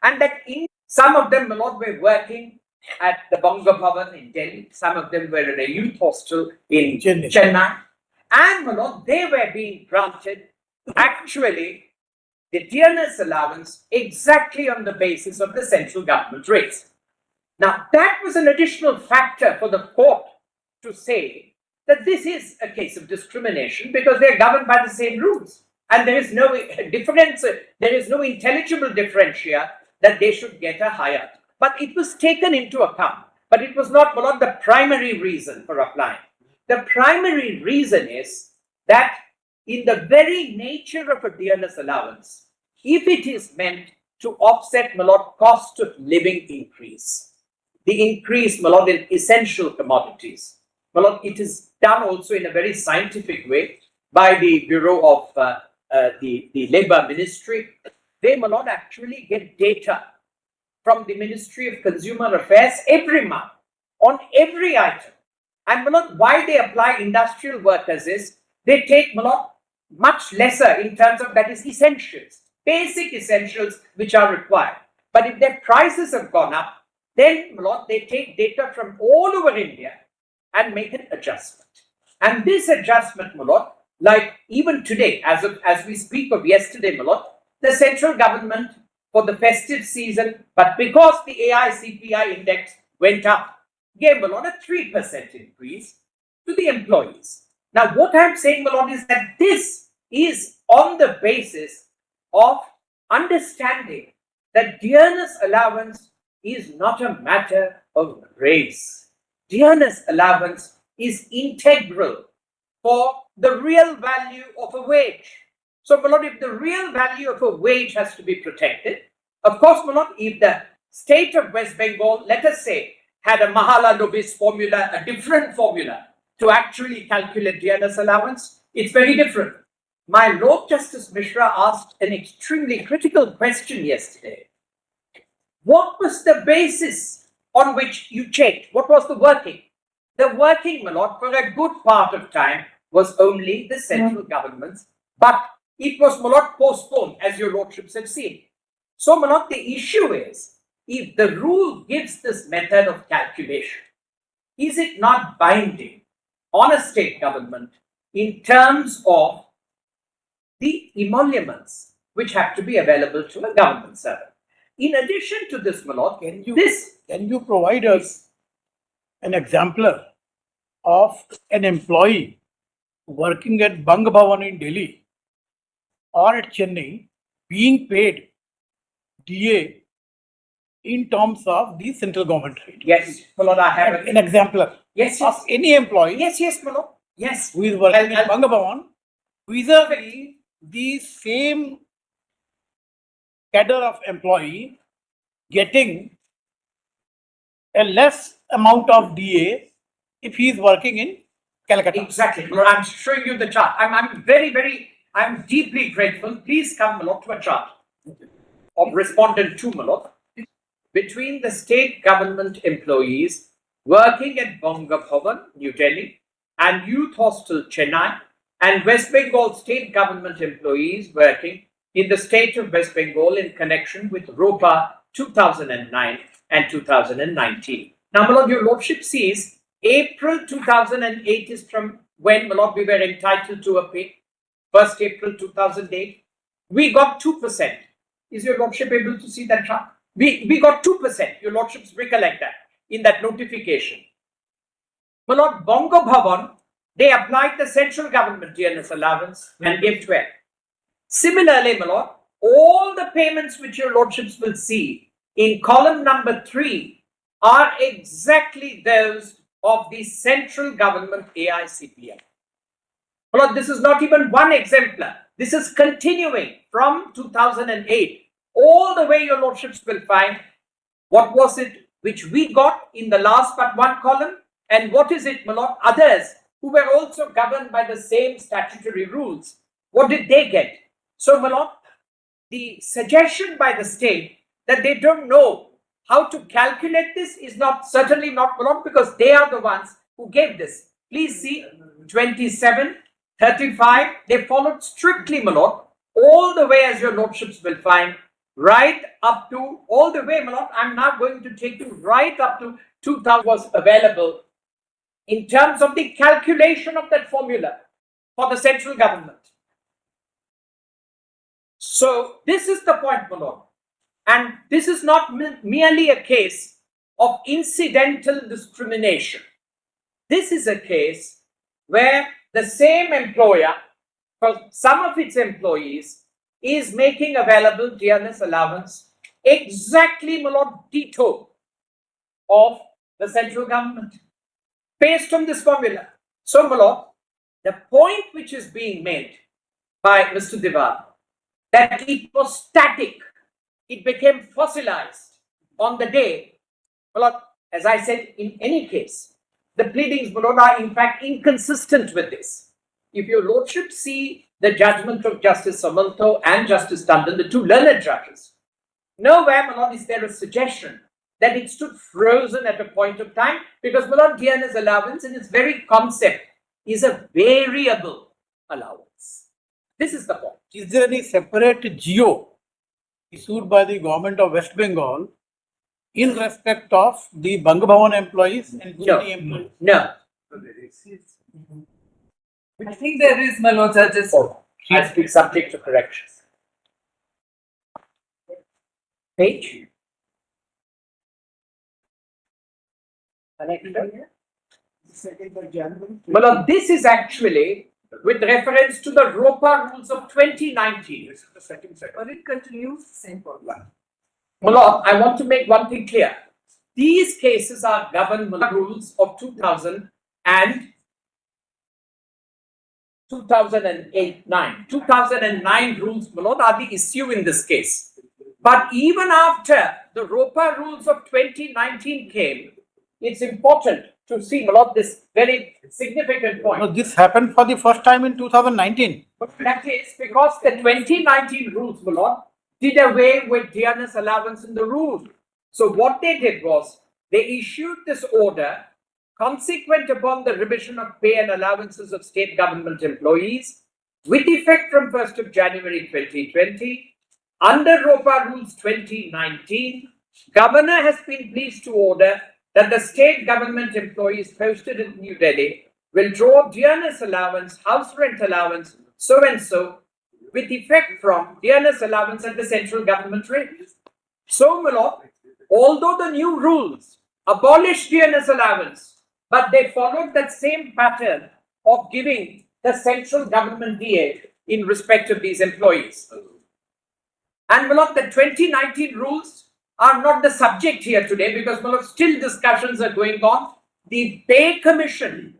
And that some of them, my lord, were working at the Gopbon in Delhi. Some of them were in a youth hostel in Chennai. And, my lord, they were being granted actually the dearness allowance exactly on the basis of the central government rates. Now, that was an additional factor for the court to say that this is a case of discrimination because they are governed by the same rules. And there is no difference, there is no intelligible differentia that they should get a higher. But it was taken into account. But it was not the primary reason for applying. The primary reason is that in the very nature of a dearness allowance, if it is meant to offset, my lord, cost of living increase, the increase, my lord, in essential commodities, my lord, it is done also in a very scientific way by the Bureau of the Labour Ministry. They, my lord, actually get data from the Ministry of Consumer Affairs every month on every item. And, my lord, why they apply industrial workers is they take, my lord, much lesser in terms of, that is, essentials, basic essentials which are required. But if their prices have gone up, then, my lord, they take data from all over India and make an adjustment. And this adjustment, my lord, like even today, as we speak of yesterday, my lord, the central government for the festive season, but because the AI-CPI index went up, gave, my lord, a 3% increase to the employees. Now, what I'm saying, my lord, is that this is on the basis of understanding that dearness allowance is not a matter of race. Dearness allowance is integral for the real value of a wage. So, my lord, if the real value of a wage has to be protected, of course, my lord, if the state of West Bengal, let us say, had a Mahalanobis formula, a different formula to actually calculate dearness allowance, it's very different. My Lord Justice Mishra asked an extremely critical question yesterday. What was the basis on which you checked? What was the working? The working, my lord, for a good part of time was only the central government's, but it was, my lord, postponed, as your lordships have seen. So, my lord, the issue is, if the rule gives this method of calculation, is it not binding on a state government in terms of the emoluments which have to be available to a government servant? In addition to this, my lord, can you provide us an exemplar of an employee working at Gopbon in Delhi or at Chennai being paid DA in terms of the central government rate? Yes, my lord, I have an exemplar. Yes, of any employee. Yes, my lord. Yes. Who is working at Gopbon vis-a-vis the same cadre of employee getting a less amount of DA if he is working in Calcutta. Exactly. Well, I'm showing you the chart. I'm deeply grateful. Please come, my lord, to a chart of respondent 2, my lord, between the state government employees working at Gopbon, New Delhi, and Youth Hostel, Chennai, and West Bengal state government employees working in the state of West Bengal in connection with ROPA 2009 and 2019. Now, my lord, your lordship sees April 2008 is from when, my lord, we were entitled to a pay. 1st April 2008. We got 2%. Is your lordship able to see that chart? We got 2%. Your lordships recollect that in that notification. My lord, Gopbon, they applied the central government dearness allowance and gave 12. Similarly, my lord, all the payments which your lordships will see in column number 3 are exactly those of the central government AI-CPI. My lord, this is not even one exemplar. This is continuing from 2008. All the way your lordships will find what was it which we got in the last but one column, and what is it, my lord, others who were also governed by the same statutory rules. What did they get? So, my lord, the suggestion by the state that they don't know how to calculate this is certainly not, my lord, because they are the ones who gave this. Please see 27, 35, they followed strictly, my lord, all the way, as your lordships will find, right up to all the way, Malot. I'm now going to take you right up to 2000 was available in terms of the calculation of that formula for the central government. So this is the point, Malot. And this is not merely a case of incidental discrimination. This is a case where the same employer, for some of its employees, is making available dearness allowance exactly, Malot, ditto of the central government based on this formula. So, Malot, the point which is being made by Mr. Diwan, that it was static, it became fossilized on the day, Malot, as I said, in any case, the pleadings, Malot, are in fact inconsistent with this. If your lordship see the judgment of Justice Samanto and Justice Tandon, the two learned judges, nowhere, Malot, is there a suggestion that it stood frozen at a point of time, because Malot, dearness allowance in its very concept is a variable allowance. This is the point. Is there any separate GO issued by the government of West Bengal in respect of the Bangabhavan employees and Chennai employees? No. I think there is, Malot, judges. Has been subject to correction. Page. Well, this is actually with reference to the ROPA rules of 2019. This is the second set. But it continues the same formula. Malot, I want to make one thing clear. These cases are governed by the rules of 2000 and 2008-9. 2009 rules, Malot, are the issue in this case. But even after the ROPA rules of 2019 came, it's important to see, Malot, this very significant point. No, this happened for the first time in 2019. But that is because the 2019 rules, Malot, did away with dearness allowance in the rule. So what they did was, they issued this order consequent upon the revision of pay and allowances of state government employees with effect from 1st of January 2020. Under ROPA rules 2019, Governor has been pleased to order that the state government employees posted in New Delhi will draw dearness allowance, house rent allowance, so and so, with effect from dearness allowance at the central government rate. So, Malot, although the new rules abolished dearness allowance, but they followed that same pattern of giving the central government DA in respect of these employees. And Malot, the 2019 rules are not the subject here today because Malot, still discussions are going on. The Pay Commission,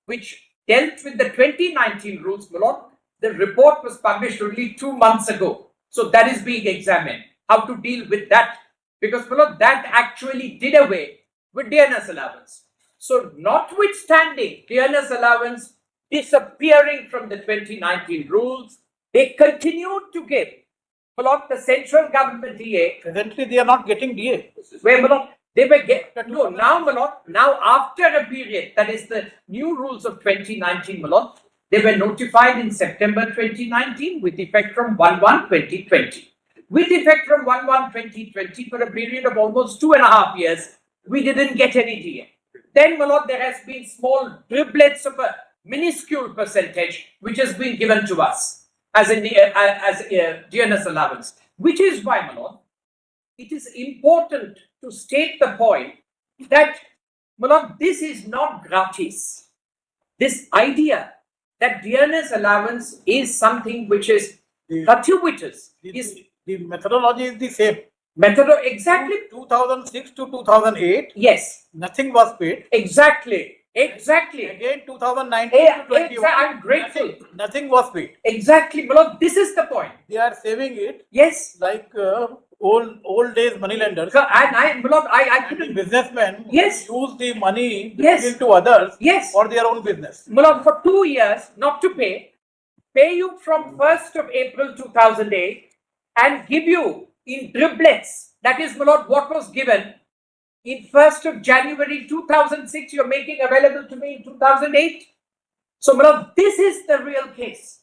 which dealt with the 2019 rules, Malot, the report was published only 2 months ago. So that is being examined, how to deal with that. Because Malot, that actually did away with dearness allowance. So notwithstanding dearness allowance disappearing from the 2019 rules, they continued to give Malot, the central government DA. Presently, they are not getting DA. Where Malot, they were no, now Malot, now after a period, that is the new rules of 2019, Malot, they were notified in September 2019 with effect from 1/1/2020. With effect from 1/1/2020 for a period of almost 2.5 years, we didn't get any DA. Then, Malot, there has been small driblets of a minuscule percentage which has been given to us as a dearness allowance, which is why, Malot, it is important to state the point that, Malot, this is not gratis. This idea that dearness allowance is something which is gratuitous. The methodology is the same. Exactly. 2006 to 2008. Yes. Nothing was paid. Exactly. Again, 2019 to 21. I'm grateful. Nothing was paid. Exactly. Malot, this is the point. They are saving it. Yes. Like old days money lenders. Malot, I couldn't. Businessmen Yes. use the money Yes. to others Yes. for their own business. Malot, for 2 years, not to pay you from 1st of April 2008 and give you in driblets. That is, Malot, what was given in 1st of January 2006, you're making available to me in 2008. So, Malot, this is the real case.